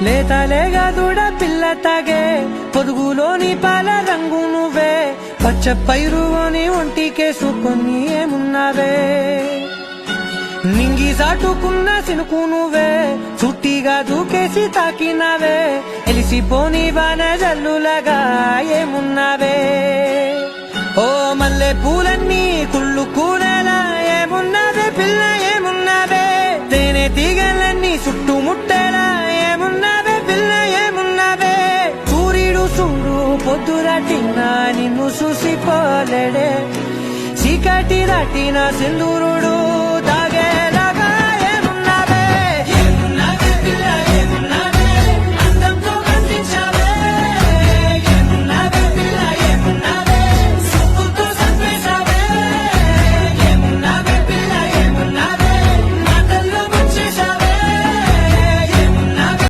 లేతలేగా దూడ పిల్ల తాగే పొదుగులోని పాల రంగు నువ్వే పచ్చ పైరుని ఒంటికేసుకొని ఏమున్నావే నింగి సాటుకున్న సినుకు నువ్వే చుట్టిగా దూకేసి తాకినావే ఎలిసిపోని వాన జల్లులగా ఏమున్నావే ఓ మల్లె పూలన్నీ కుళ్ళు కూరలా ఏమున్నావే పిల్ల ఏమున్నావే తేనె తీగలన్నీ చుట్టుముట్టేలా ఏమున్నావే పిల్ల ఏమున్నావే సూర్యుడు చూడు పొద్దురాటినా నిన్ను చూసిపోలేడే చీకటి దాటిన సింధూరుడు